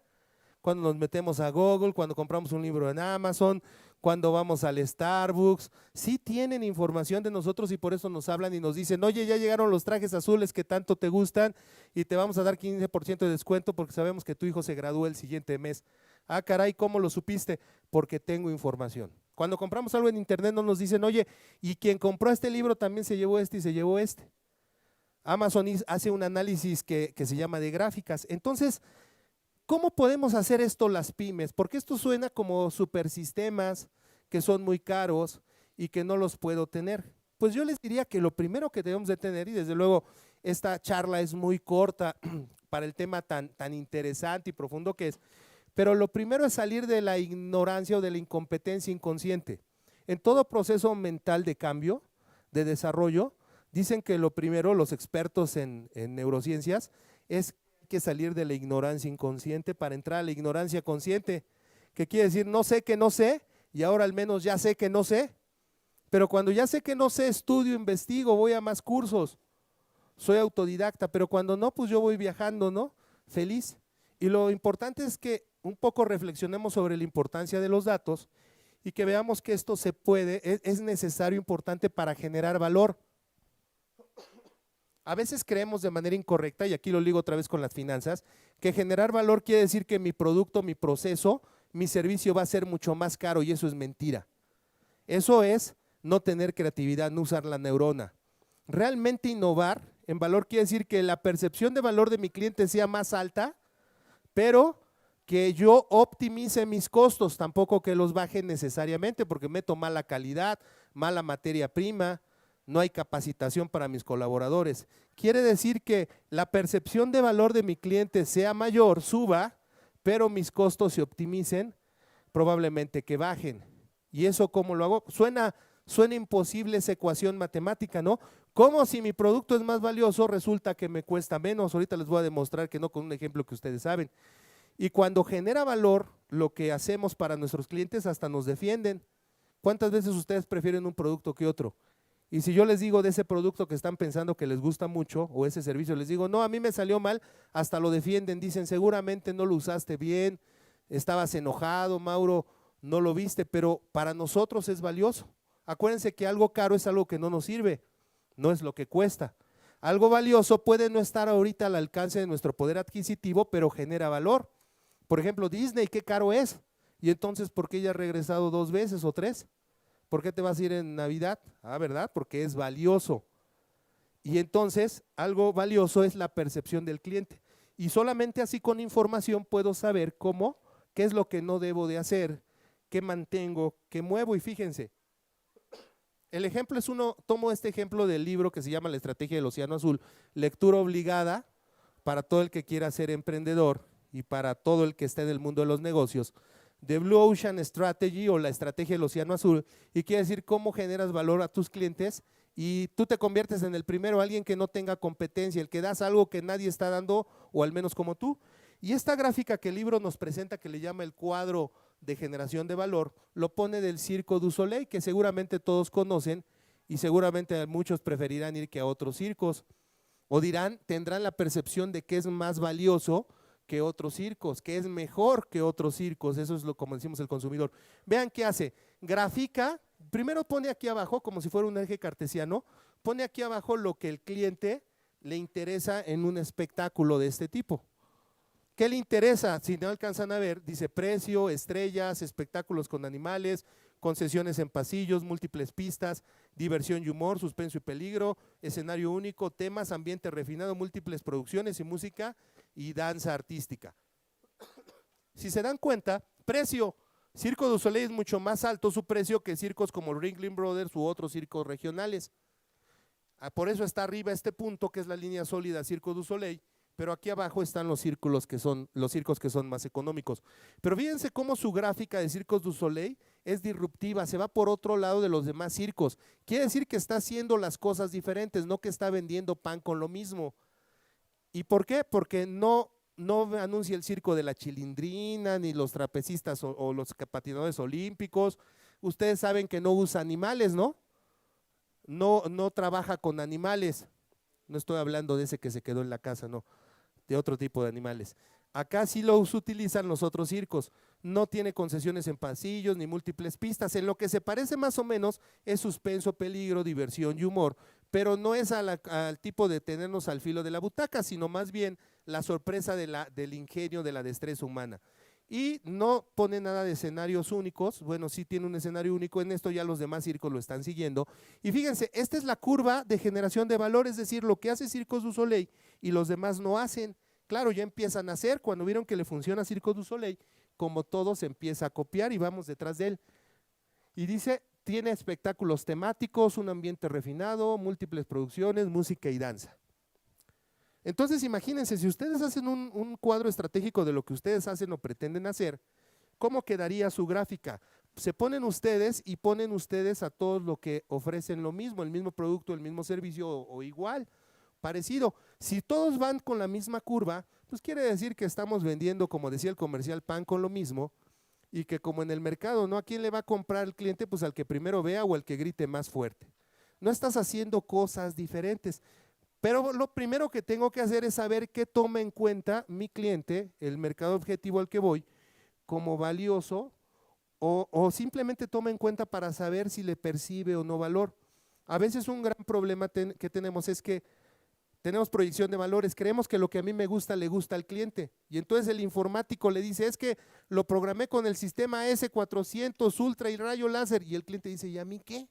Cuando nos metemos a Google, cuando compramos un libro en Amazon, cuando vamos al Starbucks, sí tienen información de nosotros y por eso nos hablan y nos dicen, oye, ya llegaron los trajes azules que tanto te gustan y te vamos a dar 15% de descuento porque sabemos que tu hijo se gradúa el siguiente mes. Ah, caray, ¿cómo lo supiste? Porque tengo información. Cuando compramos algo en internet no nos dicen, oye, y quien compró este libro también se llevó este y se llevó este. Amazon hace un análisis que se llama de gráficas. Entonces, ¿cómo podemos hacer esto las pymes? Porque esto suena como supersistemas que son muy caros y que no los puedo tener. Pues yo les diría que lo primero que debemos de tener, y desde luego esta charla es muy corta para el tema tan interesante y profundo que es, pero lo primero es salir de la ignorancia o de la incompetencia inconsciente. En todo proceso mental de cambio, de desarrollo, dicen que lo primero, los expertos en neurociencias, es que salir de la ignorancia inconsciente para entrar a la ignorancia consciente, que quiere decir no sé que no sé y ahora al menos ya sé que no sé, pero cuando ya sé que no sé, estudio, investigo, voy a más cursos, soy autodidacta, pero cuando no, pues yo voy viajando, ¿no? Feliz. Y lo importante es que un poco reflexionemos sobre la importancia de los datos y que veamos que esto se puede, es necesario, importante para generar valor. A veces creemos de manera incorrecta, y aquí lo ligo otra vez con las finanzas, que generar valor quiere decir que mi producto, mi proceso, mi servicio va a ser mucho más caro y eso es mentira. Eso es no tener creatividad, no usar la neurona. Realmente innovar en valor quiere decir que la percepción de valor de mi cliente sea más alta, pero que yo optimice mis costos, tampoco que los baje necesariamente porque meto mala calidad, mala materia prima, no hay capacitación para mis colaboradores. Quiere decir que la percepción de valor de mi cliente sea mayor, suba, pero mis costos se optimicen, probablemente que bajen. ¿Y eso cómo lo hago? Suena imposible esa ecuación matemática, ¿no? ¿Cómo si mi producto es más valioso resulta que me cuesta menos? Ahorita les voy a demostrar que no con un ejemplo que ustedes saben. Y cuando genera valor, lo que hacemos para nuestros clientes hasta nos defienden. ¿Cuántas veces ustedes prefieren un producto que otro? Y si yo les digo de ese producto que están pensando que les gusta mucho o ese servicio, les digo, no, a mí me salió mal, hasta lo defienden, dicen, seguramente no lo usaste bien, estabas enojado, Mauro, no lo viste, pero para nosotros es valioso. Acuérdense que algo caro es algo que no nos sirve, no es lo que cuesta. Algo valioso puede no estar ahorita al alcance de nuestro poder adquisitivo, pero genera valor. Por ejemplo, Disney, qué caro es. Y entonces, ¿por qué ya ha regresado 2 veces o 3? ¿Por qué te vas a ir en Navidad? Ah, ¿verdad? Porque es valioso. Y entonces, algo valioso es la percepción del cliente. Y solamente así con información puedo saber cómo, qué es lo que no debo de hacer, qué mantengo, qué muevo. Y fíjense, el ejemplo es tomo este ejemplo del libro que se llama La Estrategia del Océano Azul, lectura obligada para todo el que quiera ser emprendedor y para todo el que esté en el mundo de los negocios, de Blue Ocean Strategy o la estrategia del océano azul, y quiere decir cómo generas valor a tus clientes y tú te conviertes en el primero, alguien que no tenga competencia, el que das algo que nadie está dando, o al menos como tú. Y esta gráfica que el libro nos presenta, que le llama el cuadro de generación de valor, lo pone del Circo du Soleil, que seguramente todos conocen y seguramente muchos preferirán ir que a otros circos, o tendrán la percepción de que es más valioso que otros circos, que es mejor que otros circos. Eso es como decimos el consumidor. Vean qué hace, grafica, primero pone aquí abajo, como si fuera un eje cartesiano, pone aquí abajo lo que el cliente le interesa en un espectáculo de este tipo. ¿Qué le interesa? Si no alcanzan a ver, dice precio, estrellas, espectáculos con animales, concesiones en pasillos, múltiples pistas, diversión y humor, suspenso y peligro, escenario único, temas, ambiente refinado, múltiples producciones y música y danza artística. Si se dan cuenta, precio, Circo du Soleil es mucho más alto su precio que circos como Ringling Brothers u otros circos regionales. Por eso está arriba este punto que es la línea sólida Circo du Soleil, pero aquí abajo están los circos que son más económicos. Pero fíjense cómo su gráfica de Circos du Soleil es disruptiva, se va por otro lado de los demás circos. Quiere decir que está haciendo las cosas diferentes, no que está vendiendo pan con lo mismo. ¿Y por qué? Porque no anuncia el circo de la Chilindrina, ni los trapecistas o los patinadores olímpicos. Ustedes saben que no usa animales, ¿no? No trabaja con animales. No estoy hablando de ese que se quedó en la casa, no, de otro tipo de animales. Acá sí los utilizan los otros circos. No tiene concesiones en pasillos ni múltiples pistas. En lo que se parece más o menos es suspenso, peligro, diversión y humor, pero no es al tipo de tenernos al filo de la butaca, sino más bien la sorpresa del ingenio, de la destreza humana. Y no pone nada de escenarios únicos. Bueno, sí tiene un escenario único, en esto ya los demás circos lo están siguiendo. Y fíjense, esta es la curva de generación de valor, es decir, lo que hace Circos du Soleil y los demás no hacen. Claro, ya empiezan a hacer, cuando vieron que le funciona Circos du Soleil, como todo se empieza a copiar y vamos detrás de él. Y dice, tiene espectáculos temáticos, un ambiente refinado, múltiples producciones, música y danza. Entonces imagínense, si ustedes hacen un cuadro estratégico de lo que ustedes hacen o pretenden hacer, ¿cómo quedaría su gráfica? Se ponen ustedes y ponen ustedes a todos lo que ofrecen lo mismo, el mismo producto, el mismo servicio o igual, parecido. Si todos van con la misma curva, pues quiere decir que estamos vendiendo, como decía el comercial, pan con lo mismo, y que como en el mercado, ¿no? ¿A quién le va a comprar el cliente? Pues al que primero vea o al que grite más fuerte. No estás haciendo cosas diferentes. Pero lo primero que tengo que hacer es saber qué toma en cuenta mi cliente, el mercado objetivo al que voy, como valioso o simplemente toma en cuenta para saber si le percibe o no valor. A veces un gran problema que tenemos es que tenemos proyección de valores, creemos que lo que a mí me gusta le gusta al cliente y entonces el informático le dice, es que lo programé con el sistema S400 Ultra y rayo láser, y el cliente dice, ¿y a mí qué?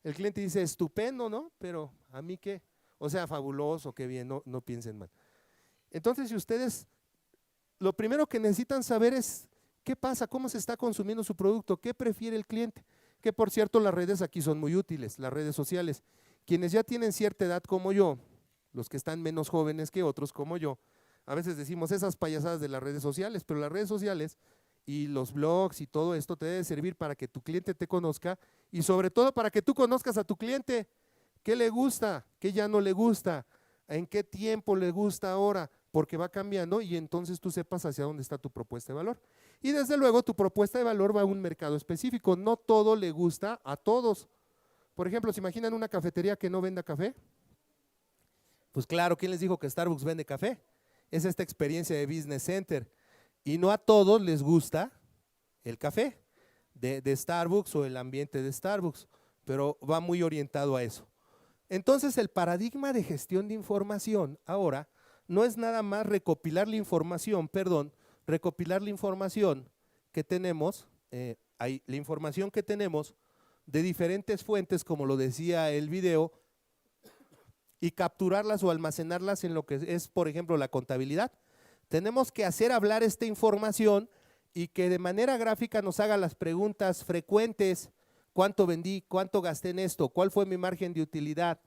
El cliente dice, estupendo, ¿no? Pero ¿a mí qué? O sea, fabuloso, qué bien, no piensen mal. Entonces, si ustedes, lo primero que necesitan saber es qué pasa, cómo se está consumiendo su producto, qué prefiere el cliente. Que por cierto, las redes aquí son muy útiles, las redes sociales. Quienes ya tienen cierta edad como yo, los que están menos jóvenes que otros como yo, a veces decimos esas payasadas de las redes sociales, pero las redes sociales y los blogs y todo esto te debe servir para que tu cliente te conozca y sobre todo para que tú conozcas a tu cliente. ¿Qué le gusta? ¿Qué ya no le gusta? ¿En qué tiempo le gusta ahora? Porque va cambiando y entonces tú sepas hacia dónde está tu propuesta de valor. Y desde luego tu propuesta de valor va a un mercado específico, no todo le gusta a todos. Por ejemplo, ¿se imaginan una cafetería que no venda café? Pues claro, ¿quién les dijo que Starbucks vende café? Es esta experiencia de Business Center. Y no a todos les gusta el café de Starbucks o el ambiente de Starbucks, pero va muy orientado a eso. Entonces, el paradigma de gestión de información ahora no es nada más recopilar la información que tenemos, la información que tenemos de diferentes fuentes, como lo decía el video, y capturarlas o almacenarlas en lo que es, por ejemplo, la contabilidad. Tenemos que hacer hablar esta información y que de manera gráfica nos haga las preguntas frecuentes: ¿cuánto vendí? ¿Cuánto gasté en esto? ¿Cuál fue mi margen de utilidad?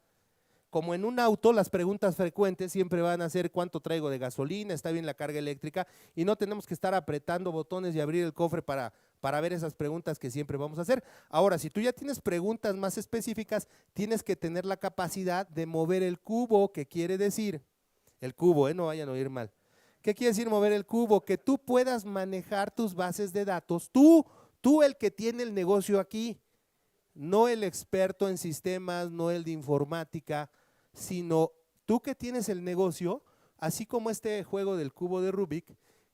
Como en un auto, las preguntas frecuentes siempre van a ser: ¿cuánto traigo de gasolina? ¿Está bien la carga eléctrica? Y no tenemos que estar apretando botones y abrir el cofre para ver esas preguntas que siempre vamos a hacer. Ahora, si tú ya tienes preguntas más específicas, tienes que tener la capacidad de mover el cubo, que quiere decir, el cubo, no vayan a oír mal. ¿Qué quiere decir mover el cubo? Que tú puedas manejar tus bases de datos, tú el que tiene el negocio aquí, no el experto en sistemas, no el de informática, sino tú que tienes el negocio, así como este juego del cubo de Rubik,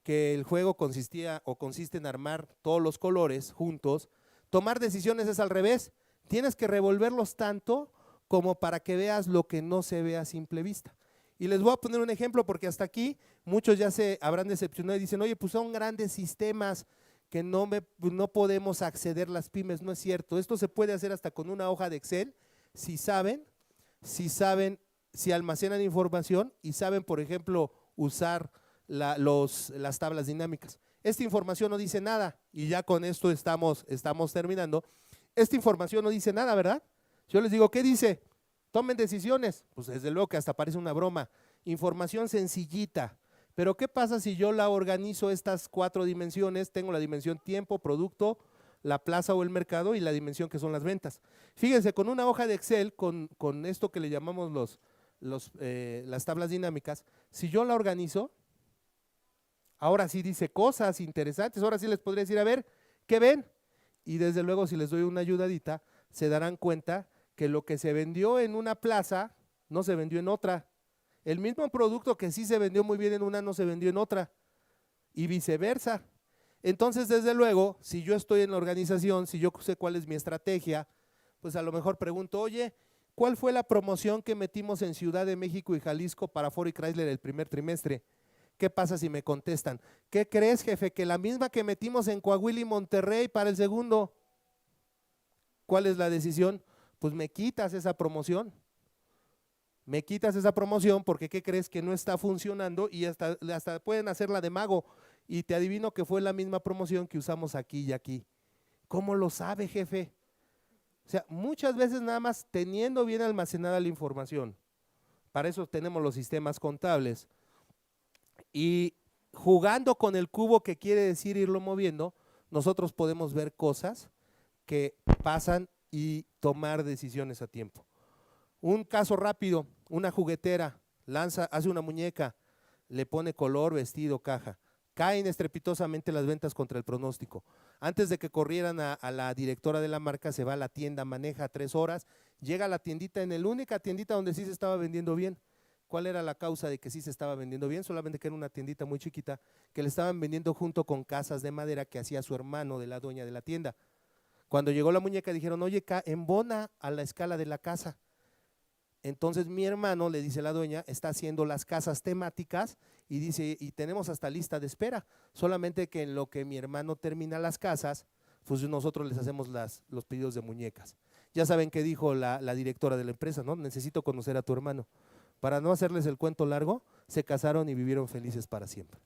que el juego consiste en armar todos los colores juntos. Tomar decisiones es al revés, tienes que revolverlos tanto como para que veas lo que no se ve a simple vista. Y les voy a poner un ejemplo, porque hasta aquí muchos ya se habrán decepcionado y dicen: oye, pues son grandes sistemas que no podemos acceder las pymes. No es cierto, esto se puede hacer hasta con una hoja de Excel, si almacenan información y saben, por ejemplo, usar las tablas dinámicas. Esta información no dice nada, y ya con esto estamos terminando. Esta información no dice nada, ¿verdad? Yo les digo: ¿qué dice? Tomen decisiones. Pues desde luego que hasta parece una broma. Información sencillita. Pero ¿qué pasa si yo la organizo estas 4 dimensiones? Tengo la dimensión tiempo, producto, la plaza o el mercado, y la dimensión que son las ventas. Fíjense, con una hoja de Excel, con esto que le llamamos las tablas dinámicas, si yo la organizo, ahora sí dice cosas interesantes. Ahora sí les podría decir: a ver, ¿qué ven? Y desde luego, si les doy una ayudadita, se darán cuenta que lo que se vendió en una plaza no se vendió en otra. El mismo producto que sí se vendió muy bien en una no se vendió en otra, y viceversa. Entonces, desde luego, si yo estoy en la organización, si yo sé cuál es mi estrategia, pues a lo mejor pregunto: oye, ¿cuál fue la promoción que metimos en Ciudad de México y Jalisco para Ford y Chrysler el primer trimestre? ¿Qué pasa si me contestan: ¿qué crees, jefe? Que la misma que metimos en Coahuila y Monterrey para el segundo. ¿Cuál es la decisión? Pues me quitas esa promoción. Me quitas esa promoción porque ¿qué crees? Que no está funcionando, y hasta pueden hacerla de mago, y te adivino que fue la misma promoción que usamos aquí y aquí. ¿Cómo lo sabe, jefe? O sea, muchas veces nada más teniendo bien almacenada la información. Para eso tenemos los sistemas contables. Y jugando con el cubo, que quiere decir irlo moviendo, nosotros podemos ver cosas que pasan y tomar decisiones a tiempo. Un caso rápido: una juguetera hace una muñeca, le pone color, vestido, caja. Caen estrepitosamente las ventas contra el pronóstico. Antes de que corrieran a la directora de la marca, se va a la tienda, maneja 3 horas, llega a la tiendita, en la única tiendita donde sí se estaba vendiendo bien. ¿Cuál era la causa de que sí se estaba vendiendo bien? Solamente que era una tiendita muy chiquita, que le estaban vendiendo junto con casas de madera que hacía su hermano de la dueña de la tienda. Cuando llegó la muñeca dijeron: oye, embona a la escala de la casa. Entonces mi hermano, le dice la dueña, está haciendo las casas temáticas, y dice: y tenemos hasta lista de espera, solamente que en lo que mi hermano termina las casas, pues nosotros les hacemos los pedidos de muñecas. Ya saben qué dijo la directora de la empresa, ¿no? Necesito conocer a tu hermano. Para no hacerles el cuento largo, se casaron y vivieron felices para siempre.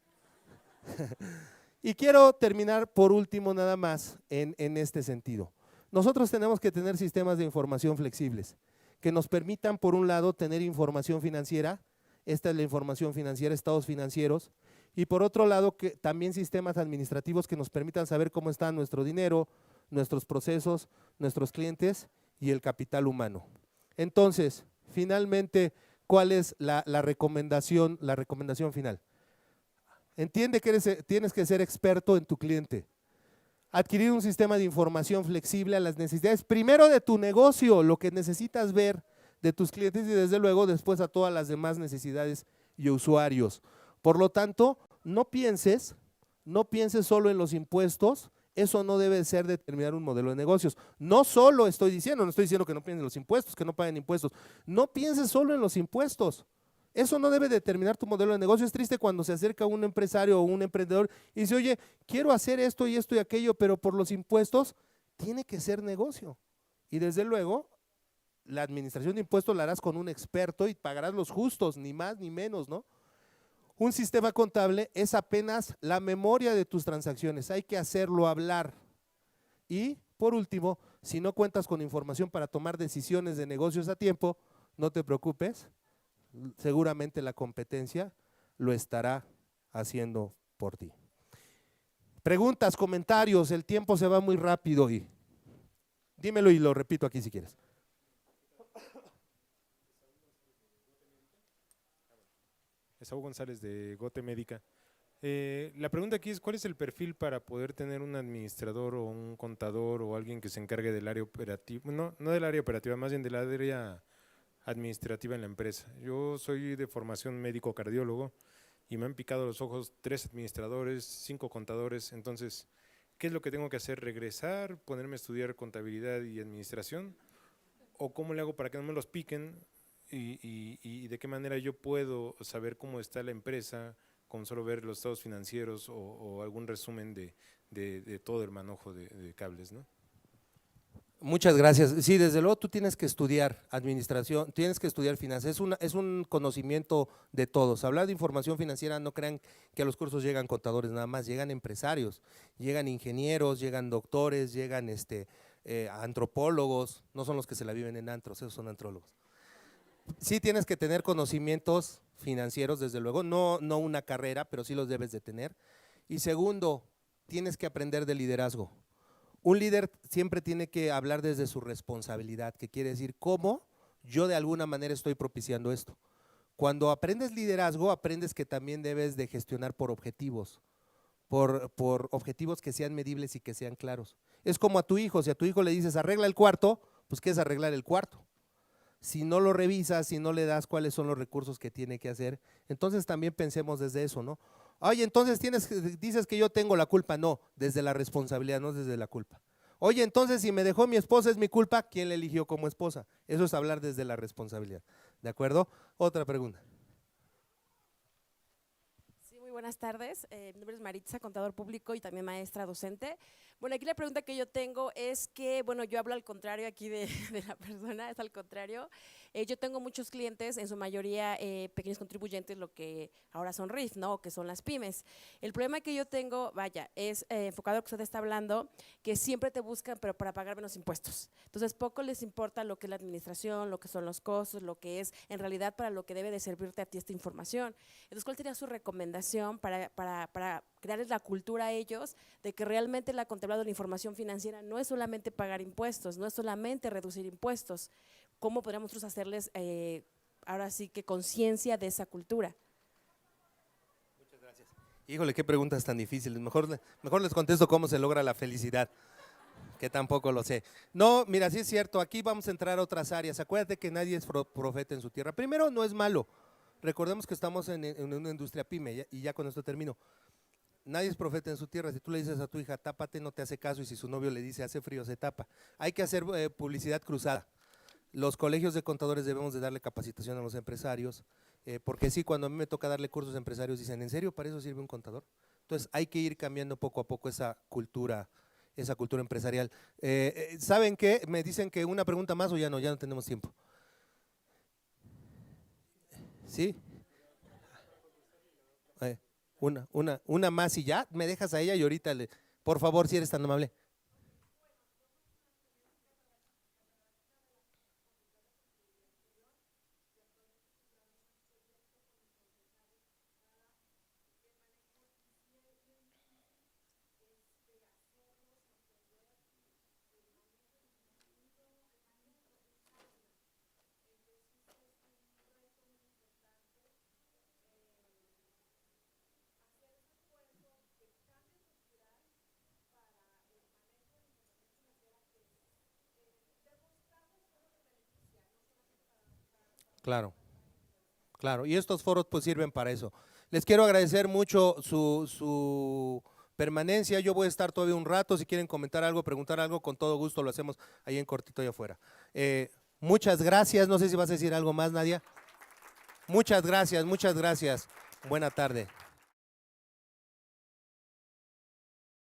Y quiero terminar por último nada más en este sentido. Nosotros tenemos que tener sistemas de información flexibles que nos permitan, por un lado, tener información financiera. Esta es la información financiera, estados financieros, y por otro lado, que también sistemas administrativos que nos permitan saber cómo está nuestro dinero, nuestros procesos, nuestros clientes y el capital humano. Entonces, finalmente, ¿cuál es la recomendación final? Entiende que tienes que ser experto en tu cliente. Adquirir un sistema de información flexible a las necesidades, primero de tu negocio, lo que necesitas ver de tus clientes, y desde luego después a todas las demás necesidades y usuarios. Por lo tanto, no pienses solo en los impuestos, Eso no debe ser determinar un modelo de negocios. No solo estoy diciendo, no estoy diciendo que no piensen en los impuestos, que no paguen impuestos. No pienses solo en los impuestos. Eso no debe determinar tu modelo de negocio. Es triste cuando se acerca un empresario o un emprendedor y dice, oye, quiero hacer esto y aquello, pero por los impuestos tiene que ser negocio. Y desde luego, la administración de impuestos la harás con un experto y pagarás los justos, ni más ni menos, ¿no? Un sistema contable es apenas la memoria de tus transacciones, hay que hacerlo hablar. Y por último, si no cuentas con información para tomar decisiones de negocios a tiempo, no te preocupes, seguramente la competencia lo estará haciendo por ti. Preguntas, comentarios, el tiempo se va muy rápido y dímelo y lo repito aquí si quieres. Saúl González de Gote Médica. La pregunta aquí es, ¿cuál es el perfil para poder tener un administrador o un contador o alguien que se encargue del área operativa? No del área operativa, más bien del área administrativa en la empresa. Yo soy de formación médico cardiólogo y me han picado los ojos 3 administradores, 5 contadores. Entonces, ¿qué es lo que tengo que hacer? ¿Regresar, ponerme a estudiar contabilidad y administración? ¿O cómo le hago para que no me los piquen? Y de qué manera yo puedo saber cómo está la empresa con solo ver los estados financieros o algún resumen de todo el manojo de cables, ¿no? Muchas gracias. Sí, desde luego tú tienes que estudiar administración, tienes que estudiar finanzas, es un conocimiento de todos. Hablar de información financiera, no crean que a los cursos llegan contadores nada más, llegan empresarios, llegan ingenieros, llegan doctores, llegan antropólogos, no son los que se la viven en antros, esos son antrólogos. Sí tienes que tener conocimientos financieros, desde luego, no una carrera, pero sí los debes de tener. Y segundo, tienes que aprender de liderazgo. Un líder siempre tiene que hablar desde su responsabilidad, que quiere decir cómo yo de alguna manera estoy propiciando esto. Cuando aprendes liderazgo, aprendes que también debes de gestionar por objetivos, por objetivos que sean medibles y que sean claros. Es como a tu hijo, si a tu hijo le dices arregla el cuarto, pues ¿qué es arreglar el cuarto? Si no lo revisas, si no le das cuáles son los recursos que tiene que hacer, entonces también pensemos desde eso, ¿no? Oye, entonces dices que yo tengo la culpa, no, desde la responsabilidad, no desde la culpa. Oye, entonces si me dejó mi esposa es mi culpa, ¿quién la eligió como esposa? Eso es hablar desde la responsabilidad, ¿de acuerdo? Otra pregunta. Sí, muy buenas tardes. Mi nombre es Maritza, contador público y también maestra docente. Bueno, aquí la pregunta que yo tengo es que, bueno, yo hablo al contrario aquí de la persona, es al contrario. Yo tengo muchos clientes, en su mayoría pequeños contribuyentes, lo que ahora son RIF, ¿no? Que son las pymes. El problema que yo tengo, vaya, es enfocado a lo que usted está hablando, que siempre te buscan, pero para pagar menos impuestos. Entonces, poco les importa lo que es la administración, lo que son los costos, lo que es en realidad para lo que debe de servirte a ti esta información. Entonces, ¿cuál sería su recomendación para crearles la cultura a ellos de que realmente la contabilidad de la información financiera no es solamente pagar impuestos, no es solamente reducir impuestos? ¿Cómo podríamos nosotros hacerles ahora sí que conciencia de esa cultura? Muchas gracias. Híjole, qué preguntas tan difíciles. Mejor les contesto cómo se logra la felicidad, que tampoco lo sé. No, mira, sí es cierto, aquí vamos a entrar a otras áreas. Acuérdate que nadie es profeta en su tierra. Primero, no es malo. Recordemos que estamos en una industria pyme y ya con esto termino. Nadie es profeta en su tierra. Si tú le dices a tu hija, tápate, no te hace caso, y si su novio le dice, hace frío, se tapa. Hay que hacer publicidad cruzada. Los colegios de contadores debemos de darle capacitación a los empresarios, porque sí, cuando a mí me toca darle cursos a empresarios, dicen, ¿en serio para eso sirve un contador? Entonces hay que ir cambiando poco a poco esa cultura empresarial. ¿Saben qué? Me dicen que una pregunta más o ya no tenemos tiempo. ¿Sí? Una más y ya, me dejas a ella y ahorita por favor, si eres tan amable. Claro, claro, y estos foros pues sirven para eso. Les quiero agradecer mucho su permanencia. Yo voy a estar todavía un rato. Si quieren comentar algo, preguntar algo, con todo gusto lo hacemos ahí en cortito allá afuera. Muchas gracias. No sé si vas a decir algo más, Nadia. Muchas gracias, muchas gracias. Buena tarde.